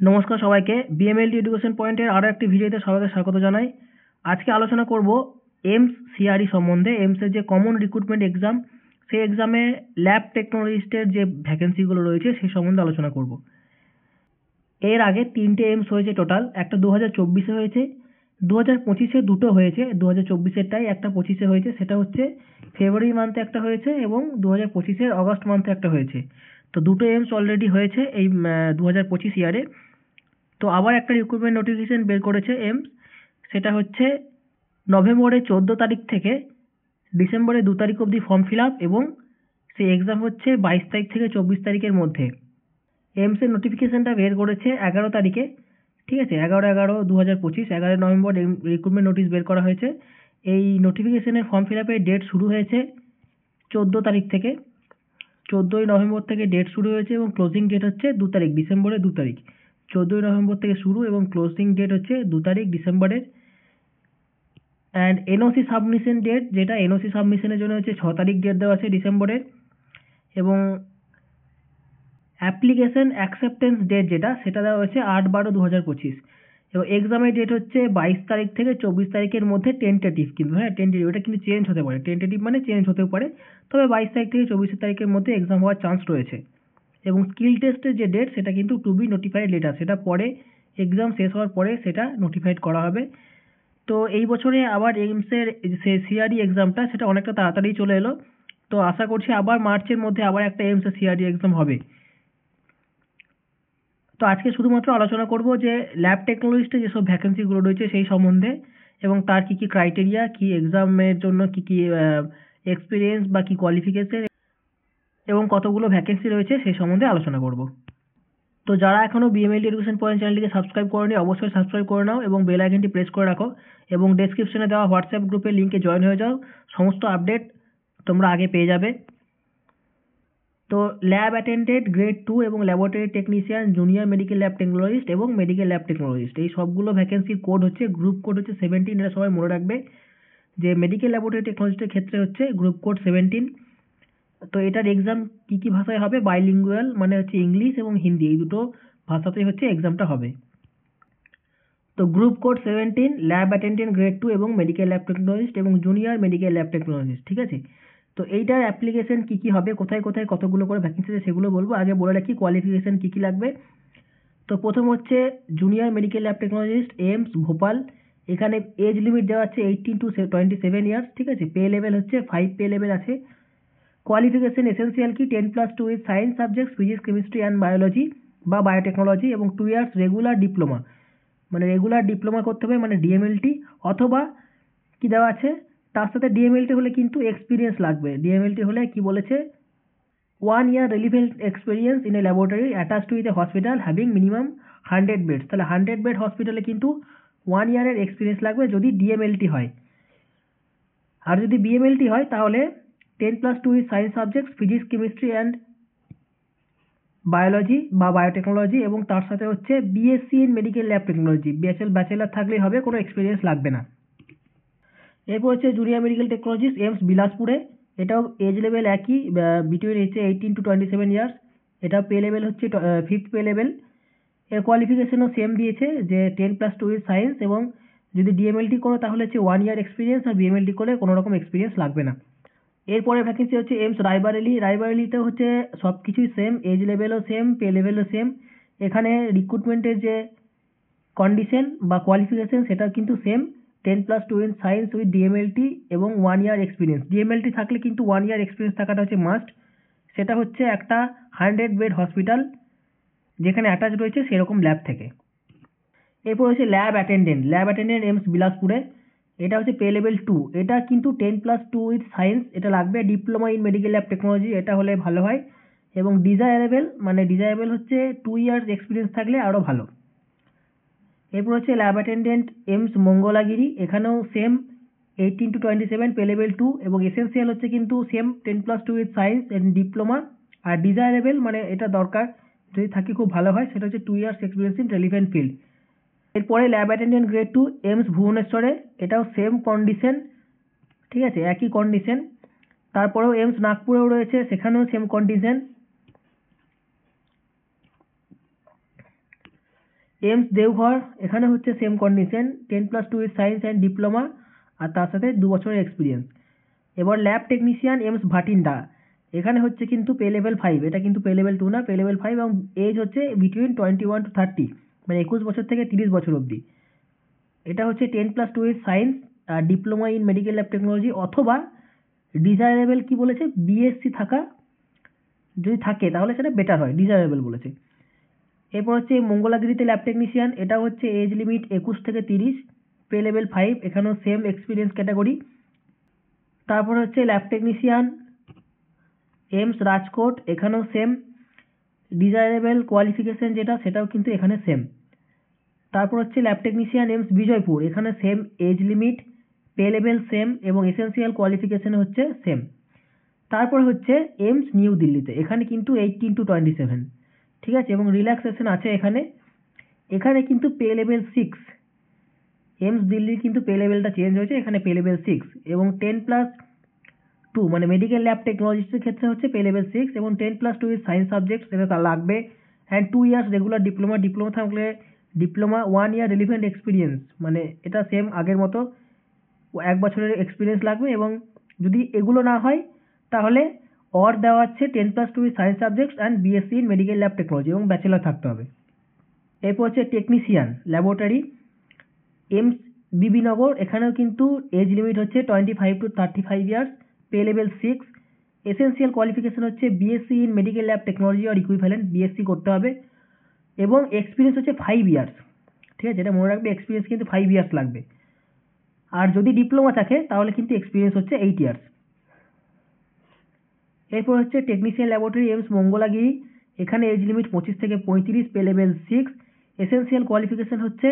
নমস্কার সবাইকে, BMLT education পয়েন্টের আরও একটি ভিডিওতে সবাইকে স্বাগত জানাই। আজকে আলোচনা করব এইমস সিআরই সম্বন্ধে। এইমসের যে কমন রিক্রুটমেন্ট এক্সাম, সেই এক্সামে ল্যাব টেকনোলজিস্টের যে ভ্যাকেন্সিগুলো রয়েছে সেই সম্বন্ধে আলোচনা করব। এর আগে 3টে এইমস হয়েছে টোটাল, একটা 2024-এ হয়েছে, 2025-এ দুটো হয়েছে, 2024-এরটাই একটা 25-এ হয়েছে, সেটা হচ্ছে ফেব্রুয়ারি মান্থে একটা হয়েছে এবং 2025-এর অগস্ট মান্থে একটা হয়েছে। তো দুটো এইমস অলরেডি হয়েছে এই 2025 ইয়ারে। তো আবার একটা রিক্রুটমেন্ট নোটিফিকেশন বের করেছে এইমস, সেটা হচ্ছে নভেম্বরের 14 তারিখ থেকে ডিসেম্বরের 2 তারিখ অবধি ফর্ম ফিল আপ, এবং সেই এক্সাম হচ্ছে 22 তারিখ থেকে 24 তারিখের মধ্যে। এইমসের নোটিফিকেশনটা বের করেছে 11 তারিখে, ঠিক আছে, 11/11/2025, 11 নভেম্বর রিক্রুটমেন্ট নোটিশ বের করা হয়েছে। এই নোটিফিকেশনের ফর্ম ফিল আপের ডেট শুরু হয়েছে 14 তারিখ থেকে, 14ই নভেম্বর থেকে ডেট শুরু হয়েছে এবং ক্লোজিং ডেট হচ্ছে 2 তারিখ, ডিসেম্বরের 2 তারিখ। 14ই নভেম্বর থেকে শুরু এবং ক্লোজিং ডেট হচ্ছে 2 তারিখ ডিসেম্বরের। অ্যান্ড এনওসি সাবমিশন ডেট, যেটা এনওসি সাবমিশনের জন্য হচ্ছে 6 তারিখ ডেট দেওয়া আছে ডিসেম্বরের। এবং অ্যাপ্লিকেশন অ্যাকসেপ্টেন্স ডেট যেটা, সেটা দেওয়া হয়েছে 8/12/2025। এবং এক্সামের ডেট হচ্ছে 22 তারিখ থেকে 24 তারিখের মধ্যে, টেন্টেটিভ কিন্তু, হ্যাঁ টেন্টেটিভ, এটা কিন্তু চেঞ্জ হতে পারে, টেন্টেটিভ মানে চেঞ্জ হতেও পারে, তবে 22 তারিখ থেকে 24 তারিখের মধ্যে এক্সাম হওয়ার চান্স রয়েছে। এবং স্কিল টেস্টের যে ডেট, সেটা কিন্তু টু বি নোটিফাইড লেটার, সেটা পরে এক্সাম শেষ হওয়ার পরে সেটা নোটিফাইড করা হবে। তো এই বছরে আবার এইমসের সে সিআরই এক্সামটা, সেটা অনেকটা তাড়াতাড়ি চলে এলো। তো আশা করছি আবার মার্চের মধ্যে আবার একটা এইমসের সিআরই এক্সাম হবে। তো আজকে শুধুমাত্র আলোচনা করব যে ল্যাব টেকনোলজিস্টে যেসব ভ্যাকেন্সিগুলো রয়েছে সেই সম্বন্ধে, এবং তার কী কী ক্রাইটেরিয়া, কী এক্সামের জন্য কী কী এক্সপিরিয়েন্স বা কী কোয়ালিফিকেশন এবং কতগুলো ভ্যাকেন্সি রয়েছে সেই সম্বন্ধে আলোচনা করব। তো যারা এখনও বিএমএলটি এডুকেশন পয়েন্ট চ্যানেলটিকে সাবস্ক্রাইব করেনি, অবশ্যই সাবস্ক্রাইব করে নাও এবং বেল আইকনটি প্রেস করে রাখো, এবং ডেসক্রিপশনে দেওয়া হোয়াটসঅ্যাপ গ্রুপের লিঙ্কে জয়েন হয়ে যাও, সমস্ত আপডেট তোমরা আগে পেয়ে যাবে। তো ল্যাব অ্যাটেন্ডেন্ট গ্রেড 2 এবং laboratory technician, junior medical lab technologist এবং মেডিকেল ল্যাব টেকনোলজিস্ট, এই সবগুলো ভ্যাকেন্সির কোড হচ্ছে, গ্রুপ কোড হচ্ছে 17। এটা সবাই মনে রাখবে যে মেডিকেল ল্যাবরেটরি টেকনোলজিস্টের ক্ষেত্রে হচ্ছে গ্রুপ কোড 17। তো এটার এক্সাম কী কী ভাষায় হবে? বাইলিঙ্গুয়াল, মানে হচ্ছে ইংলিশ এবং হিন্দি, এই দুটো ভাষাতেই হচ্ছে এক্সামটা হবে। তো group code 17, lab attendant grade 2 এবং মেডিকেল ল্যাব টেকনোলজিস্ট এবং জুনিয়র মেডিকেল ল্যাব টেকনোলজিস্ট, ঠিক আছে। তো এইটার অ্যাপ্লিকেশন কী কী হবে, কোথায় কোথায় কতগুলো করে ভ্যাকেন্সি আছে সেগুলো বলবো। আগে বলে রাখি কোয়ালিফিকেশন কী কী লাগবে। তো প্রথম হচ্ছে junior medical lab technologist, AIIMS Bhopal. এখানে এজ লিমিট দেওয়া আছে 18 to 27 ইয়ার্স, ঠিক আছে। পে লেভেল হচ্ছে 5 পে লেভেল আছে। কোয়ালিফিকেশন এসেন্সিয়াল কি 10+2 with science subjects, physics, chemistry and biology বা বায়োটেকনোলজি, এবং 2 ইয়ার্স রেগুলার ডিপ্লোমা, মানে রেগুলার ডিপ্লোমা করতে হবে, মানে ডিএমএলটি, অথবা কি দেওয়া আছে তার সাথে ডিএমএলটি হলে কিন্তু এক্সপিরিয়েন্স লাগবে। ডিএমএলটি হলে কি বলেছে, 1 year relevant experience in a laboratory attached with a hospital having minimum 100 beds, তাহলে 100 বেড হসপিটালে কিন্তু 1 ইয়ারের এক্সপিরিয়েন্স লাগবে যদি ডিএমএলটি হয়। আর যদি বিএমএলটি হয় তাহলে 10+2 with science subjects, physics, chemistry and biology বা বায়োটেকনোলজি, এবং তার সাথে হচ্ছে BSc in medical lab technology, bachelor থাকলেই হবে, কোনো এক্সপিরিয়েন্স লাগবে না। এরপর হচ্ছে জুনিয়র মেডিকেল টেকনোলজিস্ট, এইমস বিলাসপুরে। এটাও এজ লেভেল একই, বিটুইন হচ্ছে 18 to 27 ইয়ার্স। এটাও পে লেভেল হচ্ছে 5th পে লেভেল। এর কোয়ালিফিকেশনও সেম দিয়েছে যে 10+2 উইথ সায়েন্স, এবং যদি ডিএমএলটি করো তাহলে হচ্ছে 1 ইয়ার এক্সপিরিয়েন্স, আর বিএমএলটি করলে কোনো রকম এক্সপিরিয়েন্স লাগবে না। এরপরে ভ্যাকেন্সি হচ্ছে এইমস রায়বারেলি। রায়বারেলিতেও হচ্ছে সব কিছুই সেম, এজ লেভেলও সেম, পে লেভেলও সেম। এখানে রিক্রুটমেন্টের যে কন্ডিশন বা কোয়ালিফিকেশন সেটাও কিন্তু same, 10+2 in science with DMLT এবং 1 ইয়ার এক্সপিরিয়েন্স। ডিএমএলটি থাকলে কিন্তু 1 ইয়ার এক্সপিরিয়েন্স থাকাটা হচ্ছে মাস্ট। সেটা হচ্ছে একটা 100 বেড হসপিটাল যেখানে অ্যাটাচ রয়েছে সেরকম ল্যাব থেকে। এরপর হচ্ছে lab attendant. Lab attendant AIIMS বিলাসপুরে। এটা হচ্ছে পে লেভেল 2। এটা কিন্তু 10+2 উইথ সায়েন্স, এটা লাগবে। Diploma in medical lab technology, এটা হলে ভালো হয়। এবং ডিজায়ারেবল হচ্ছে 2 ইয়ার্স এক্সপিরিয়েন্স থাকলে আরও ভালো। এরপর হচ্ছে ল্যাব অ্যাটেন্ডেন্ট এইমস মঙ্গলাগিরি। এখানেও সেম 18 to 27, পে লেভেল 2, এবং এসেন্সিয়াল হচ্ছে কিন্তু same 10+2 with science and diploma. আর ডিজায়ারেবল মানে এটা দরকার, যদি থাকে খুব ভালো হয়, সেটা হচ্ছে 2 years experience in relevant field. এরপরে ল্যাব অ্যাটেন্ডেন্ট গ্রেড 2 এইমস ভুবনেশ্বরে। এটাও সেম কন্ডিশন, ঠিক আছে, একই কন্ডিশন। তারপরেও এইমস নাগপুরেও রয়েছে, সেখানেও সেম কন্ডিশন। এমস দেওঘর এখানে হচ্ছে same condition 10+2 is science and diploma আর তার সাথে 2 বছরের এক্সপিরিয়েন্স। এবার ল্যাব টেকনিশিয়ান এমস ভাটিন্ডা এখানে হচ্ছে কিন্তু পে লেভেল 5, এটা কিন্তু পে লেভেল 2 না, পে লেভেল 5 এবং এজ হচ্ছে বিটুইন 21 to 30 মানে 21 বছর থেকে 30 বছর অবধি। এটা হচ্ছে 10+2 ইজ সায়েন্স আর diploma in medical lab technology অথবা ডিজায়ারেবল কি বলেছে বিএসসি থাকা, যদি থাকে তাহলে সেটা বেটার হয়, ডিজায়ারেবল বলেছে। এরপর হচ্ছে মঙ্গলাগিরিতে ল্যাব টেকনিশিয়ান, এটা হচ্ছে এজ লিমিট 21 থেকে 30, পে লেভেল 5, এখানেও সেম এক্সপিরিয়েন্স ক্যাটাগরি। তারপর হচ্ছে ল্যাব টেকনিশিয়ান এমস রাজকোট, এখানেও সেম ডিজায়ারেবল কোয়ালিফিকেশন যেটা সেটাও কিন্তু এখানে সেম। তারপর হচ্ছে ল্যাব টেকনিশিয়ান এমস বিজয়পুর, এখানে same age limit, pay level same এবং এসেন্সিয়াল কোয়ালিফিকেশন হচ্ছে সেম। তারপর হচ্ছে এমস নিউ দিল্লিতে, এখানে কিন্তু 18 to 27, ঠিক আছে, এবং রিল্যাক্সেশন আছে এখানে। এখানে কিন্তু পে লেভেল 6, এমস দিল্লির কিন্তু পে লেভেলটা চেঞ্জ হয়েছে, এখানে পে লেভেল 6 এবং 10+2 মানে মেডিকেল ল্যাব টেকনোলজিস্টের ক্ষেত্রে হচ্ছে পে লেভেল 6 এবং 10+2 ইজ সায়েন্স সাবজেক্ট সেটা লাগবে অ্যান্ড 2 ইয়ার্স রেগুলার ডিপ্লোমা থাকলে ডিপ্লোমা 1 ইয়ার রিলিভেন্ট এক্সপিরিয়েন্স, মানে এটা সেম আগের মতো 1 বছরের এক্সপিরিয়েন্স লাগবে এবং যদি এগুলো না হয় তাহলে অর দেওয়া হচ্ছে 10+2 is science subjects and BSc in medical lab technology এবং ব্যাচেলার থাকতে হবে। এরপর হচ্ছে টেকনিশিয়ান ল্যাবরেটরি এমস বিবিনগর, এখানেও কিন্তু এজ লিমিট হচ্ছে 25 to 35 years, pay level 6, essential qualification হচ্ছে BSc in medical lab technology আর ইকুইভ্যালেন্ট, বিএসসি করতে হবে এবং এক্সপিরিয়েন্স হচ্ছে 5 ইয়ার্স, ঠিক আছে, এটা মনে রাখবে এক্সপিরিয়েন্স কিন্তু 5 ইয়ার্স লাগবে। আর যদি ডিপ্লোমা থাকে তাহলে কিন্তু এক্সপিরিয়েন্স হচ্ছে 8 ইয়ার্স। এরপর হচ্ছে টেকনিশিয়ান ল্যাবরেটরি এমস মঙ্গলাগিরি, এখানে এজ লিমিট 25 থেকে 35, পে লেভেল 6, এসেন্সিয়াল কোয়ালিফিকেশন হচ্ছে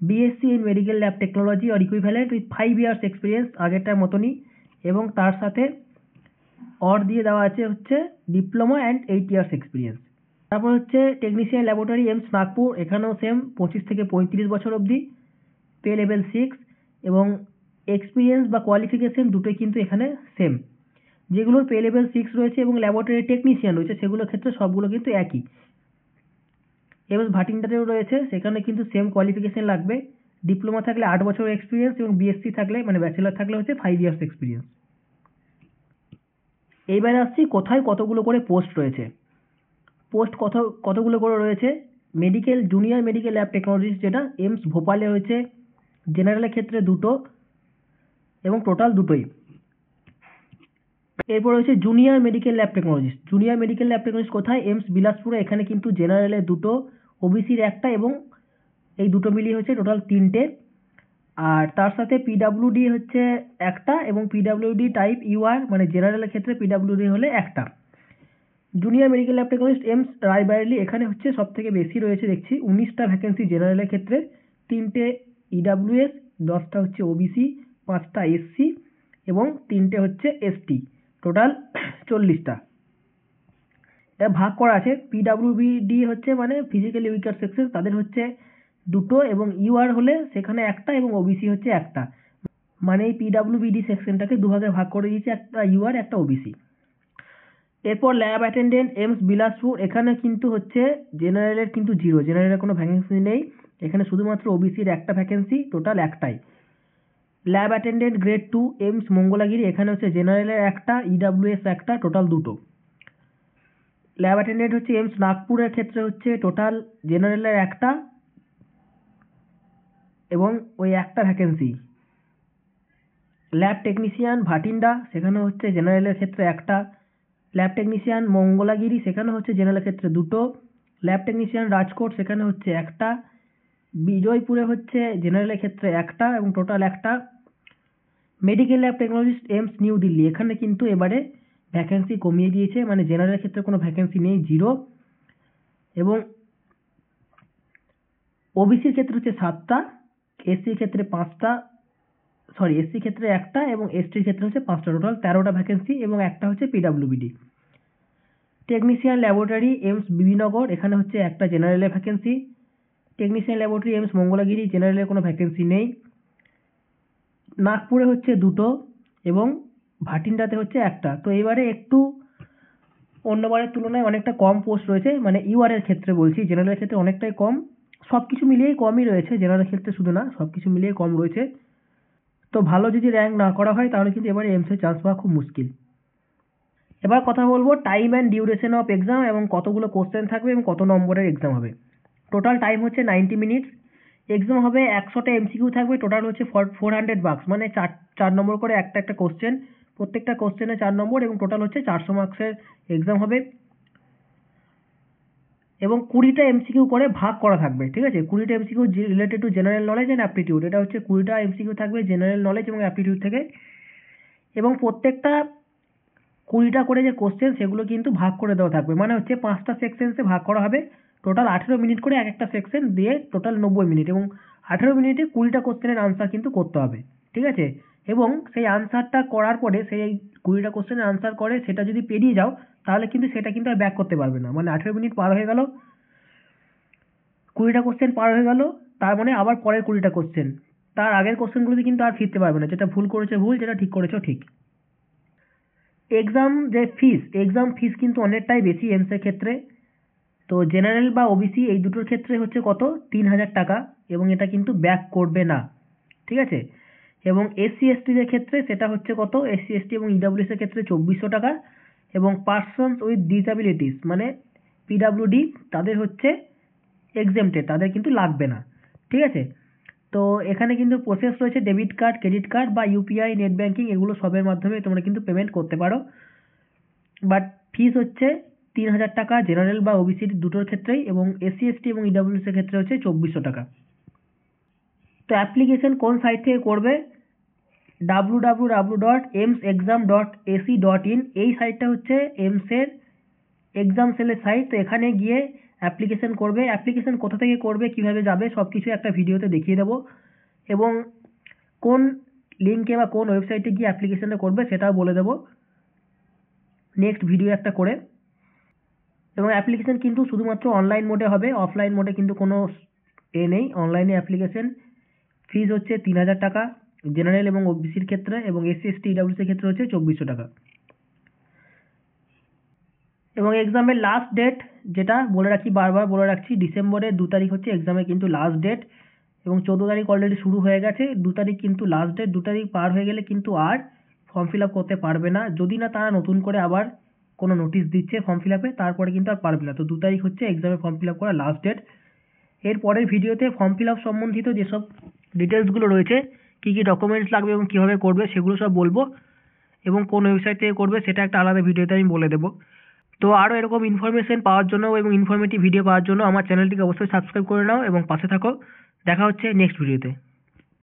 BSc in medical lab technology আর ইকুইভ্যালেন্ট উইথ 5 ইয়ার্স এক্সপিরিয়েন্স, আগেরটার মতনই, এবং তার সাথে অর দিয়ে দেওয়া আছে হচ্ছে ডিপ্লোমা অ্যান্ড 8 ইয়ার্স এক্সপিরিয়েন্স। তারপর হচ্ছে টেকনিশিয়ান ল্যাবরেটরি এমস নাগপুর, এখানেও সেম 25 থেকে 35 বছর অবধি, পে লেভেল 6 এবং এক্সপিরিয়েন্স বা কোয়ালিফিকেশন দুটোই কিন্তু এখানে সেম। যেগুলোর পে লেভেল 6 রয়েছে এবং ল্যাবরেটরি টেকনিশিয়ান রয়েছে সেগুলোর ক্ষেত্রে সবগুলো কিন্তু একই। এমস ভাটিন্ডাতেও রয়েছে, সেখানে কিন্তু সেম কোয়ালিফিকেশন লাগবে, ডিপ্লোমা থাকলে 8 বছরের এক্সপিরিয়েন্স এবং বিএসসি থাকলে মানে ব্যাচেলার থাকলে হচ্ছে 5 ইয়ার্স এক্সপিরিয়েন্স। এইবারে আসছি কোথায় কতগুলো করে পোস্ট রয়েছে। পোস্ট কতগুলো করে রয়েছে, medical junior medical lab technologist যেটা এমস ভোপালে হয়েছে, জেনারেলের ক্ষেত্রে 2টো এবং টোটাল 2টোই। এরপর রয়েছে junior medical lab technologist, junior medical lab technologist কোথায়, এমস বিলাসপুরে, এখানে কিন্তু জেনারেলের 2টো, ওবিসির 1টা এবং এই 2টো মিলিয়ে হচ্ছে টোটাল 3টে। আর তার সাথে পিডাব্লিউডি হচ্ছে 1টা এবং পিডাব্লিউডি টাইপ ইউআর মানে জেনারেলের ক্ষেত্রে পিডাব্লিউডি হলে 1টা। Junior medical lab technologist AIIMS Raebareli, এখানে হচ্ছে সব থেকে বেশি রয়েছে দেখছি 19টা ভ্যাকেন্সি জেনারেলের ক্ষেত্রে, 3টে ইডাব্লিউএস, 10টা হচ্ছে ওবিসি, 5টা এসসি এবং 3টে হচ্ছে এসটি, টোটাল 40টা। এটা ভাগ করা আছে, পিডাব্লিউবিডি হচ্ছে মানে ফিজিক্যালি উইকার সেকশন, তাদের হচ্ছে 2টো এবং ইউআর হলে সেখানে 1টা এবং ওবিসি হচ্ছে 1টা, মানে এই পিডাব্লিউবিডি সেকশনটাকে দুভাগে ভাগ করে দিয়েছে, একটা ইউআর একটা ওবিসি। এরপর ল্যাব অ্যাটেন্ডেন্ট এমস বিলাসপুর, এখানে কিন্তু হচ্ছে জেনারেলের কিন্তু 0, জেনারেলের কোনো ভ্যাকেন্সি নেই, এখানে শুধুমাত্র ওবিসির 1টা ভ্যাকেন্সি, টোটাল 1টাই। Lab attendant grade 2 AIIMS Mangalagiri, এখানে হচ্ছে জেনারেলের 1টা, ইডাব্লিউএস 1টা, টোটাল 2টো। ল্যাব অ্যাটেন্ডেন্ট হচ্ছে এমস নাগপুরের ক্ষেত্রে হচ্ছে টোটাল জেনারেলের 1টা এবং ওই 1টা ভ্যাকেন্সি। ল্যাব টেকনিশিয়ান ভাটিন্ডা, সেখানে হচ্ছে জেনারেলের ক্ষেত্রে 1টা। ল্যাব টেকনিশিয়ান মঙ্গলাগিরি, সেখানে হচ্ছে জেনারেলের ক্ষেত্রে 2টো। ল্যাব টেকনিশিয়ান রাজকোট, সেখানে হচ্ছে 1টা। বিজয়পুরে হচ্ছে জেনারেলের ক্ষেত্রে 1টা এবং টোটাল 1টা। Medical lab technologist AIIMS New Delhi, এখানে কিন্তু এবারে ভ্যাকেন্সি কমিয়ে দিয়েছে, মানে জেনারেলের ক্ষেত্রে কোনো ভ্যাকেন্সি নেই, 0 এবং ওবিসির ক্ষেত্রে হচ্ছে 7টা, এসসির ক্ষেত্রে 5টা, এসসি ক্ষেত্রে 1টা এবং এসটির ক্ষেত্রে হচ্ছে 5টা, টোটাল 13টা ভ্যাকেন্সি এবং 1টা হচ্ছে পিডাব্লিউবিডি। টেকনিশিয়ান ল্যাবরেটরি এমস বিবিনগর, এখানে হচ্ছে 1টা জেনারেলের ভ্যাকেন্সি। টেকনিশিয়ান ল্যাবরেটরি এমস মঙ্গলাগিরি, জেনারেলের কোনো ভ্যাকেন্সি নেই। নাগপুরে হচ্ছে 2টো এবং ভাটিন্ডাতে হচ্ছে 1টা। তো এবারে একটু অন্যবারের তুলনায় অনেকটা কম পোস্ট রয়েছে, মানে ইউআর এর ক্ষেত্রে বলছি, জেনারেলের ক্ষেত্রে অনেকটাই কম, সব কিছু মিলিয়েই কমই রয়েছে, জেনারেল ক্ষেত্রে শুধু না, সব কিছু মিলিয়ে কম রয়েছে। তো ভালো যদি র্যাঙ্ক না করা হয় তাহলে কিন্তু এবারে এইমসে চান্স পাওয়া খুব মুশকিল। এবার কথা বলবো time and duration of exam এবং কতগুলো কোশ্চেন থাকবে এবং কত নম্বরের এক্সাম হবে। টোটাল টাইম হচ্ছে 90 মিনিটস। এক্সাম হবে 100টা এমসিকিউ থাকবে, টোটাল হচ্ছে 400 মার্কস, মানে চার নম্বর করে একটা একটা কোশ্চেন, প্রত্যেকটা কোশ্চেনে 4 নম্বর এবং টোটাল হচ্ছে 400 মার্কসের এক্সাম হবে। এবং 20টা এমসিকিউ করে ভাগ করা থাকবে, ঠিক আছে? 20টা MCQ related to general knowledge and aptitude, এটা হচ্ছে 20টা এমসিকিউ থাকবে জেনারেল নলেজ এবং অ্যাপটিটিউড থেকে। এবং প্রত্যেকটা 20টা করে যে কোশ্চেন সেগুলো কিন্তু ভাগ করে দেওয়া থাকবে, মানে হচ্ছে 5টা সেকশনসে ভাগ করা হবে। টোটাল 18 মিনিট করে এক একটা সেকশন দিয়ে টোটাল 90 মিনিট, এবং 18 মিনিটে 20টা কোশ্চেনের আনসার কিন্তু করতে হবে, ঠিক আছে? এবং সেই আনসারটা করার পরে, সেই 20টা কোশ্চেনের আনসার করে সেটা যদি পেরিয়ে যাও তাহলে কিন্তু সেটা কিন্তু আর ব্যাক করতে পারবে না। মানে 18 মিনিট পার হয়ে গেল, 20টা কোশ্চেন পার হয়ে গেল, তার মানে আবার পরের 20টা কোশ্চেন, তার আগের কোশ্চেনগুলোতে কিন্তু আর ফিরতে পারবে না। যেটা ভুল করেছে ভুল, যেটা ঠিক করেছো ঠিক। এক্সাম ফিস কিন্তু অনেকটাই বেশি এমসের ক্ষেত্রে। তো জেনারেল বা ওবিসি এই দুটোর ক্ষেত্রে হচ্ছে কত, 3000 টাকা, এবং এটা কিন্তু ব্যাক করবে না, ঠিক আছে? এবং এসসি এসটিদের ক্ষেত্রে সেটা হচ্ছে কত, এসসি এসটি এবং ইডাব্লিউএস এর ক্ষেত্রে 2400 টাকা, এবং পার্সনস উইথ ডিসএবিলিটিস মানে পিডাব্লিউডি তাদের হচ্ছে এক্সেমটেড, তাদের কিন্তু লাগবে না, ঠিক আছে? তো এখানে কিন্তু প্রসেস রয়েছে ডেবিট কার্ড, ক্রেডিট কার্ড বা ইউপিআই, নেট ব্যাঙ্কিং, এগুলো সবের মাধ্যমে তোমরা কিন্তু পেমেন্ট করতে পারো। বাট ফিস হচ্ছে 3000 টাকা জেনারেল বা ওবিসির দুটোর ক্ষেত্রেই, এবং এসসি এসটি এবং ইডাব্লিউএস এর ক্ষেত্রে হচ্ছে 2400 টাকা। তো অ্যাপ্লিকেশন কোন সাইট থেকে করবে, www.emsexam.ac.in, এই সাইটটা হচ্ছে এমসের এক্সাম সেলের সাইট। তো এখানে গিয়ে অ্যাপ্লিকেশন করবে। অ্যাপ্লিকেশন কোথা থেকে করবে, কিভাবে যাবে, সব কিছু একটা ভিডিওতে দেখিয়ে দেবো, এবং কোন লিঙ্কে বা কোন ওয়েবসাইটে গিয়ে অ্যাপ্লিকেশনটা করবে সেটাও বলে দেবো নেক্সট ভিডিও একটা করে। এবং অ্যাপ্লিকেশন কিন্তু শুধুমাত্র অনলাইন মোডে হবে, অফলাইন মোডে কিন্তু কোনো নেই। অনলাইনে অ্যাপ্লিকেশন ফিজ হচ্ছে 3000 টাকা জেনারেল এবং ওবিসির ক্ষেত্রে, এবং এসসি এসটি ইডাব্লিউএস এর ক্ষেত্রে হচ্ছে 2400 টাকা। এবং এক্সামের লাস্ট ডেট, যেটা বলে রাখি, বারবার বলে রাখছি, ডিসেম্বরের 2 তারিখ হচ্ছে এক্সামের কিন্তু লাস্ট ডেট, এবং 14 তারিখ অলরেডি শুরু হয়ে গেছে, 2 তারিখ কিন্তু লাস্ট ডেট। 2 তারিখ পার হয়ে গেলে কিন্তু আর ফর্ম ফিল আপ করতে পারবে না, যদি না তারা নতুন করে আবার কোনো নোটিশ দিচ্ছে ফর্ম ফিল আপে, তারপরে কিন্তু আর পারবে না। তো 2 তারিখ হচ্ছে এক্সামের ফর্ম ফিল আপ করার লাস্ট ডেট। এর পরের ভিডিওতে ফর্ম ফিল আপ সম্বন্ধিত যেসব ডিটেলসগুলো রয়েছে, কী কী ডকুমেন্টস লাগবে এবং কীভাবে করবে সেগুলো সব বলবো, এবং কোন ওয়েবসাইট থেকে করবে সেটা একটা আলাদা ভিডিওতে আমি বলে দেবো। তো আরও এরকম ইনফরমেশন পাওয়ার জন্য এবং ইনফরমেটিভ ভিডিও পাওয়ার জন্য আমার চ্যানেলটিকে অবশ্যই সাবস্ক্রাইব করে নাও এবং পাশে থাকো। দেখা হচ্ছে নেক্সট ভিডিওতে।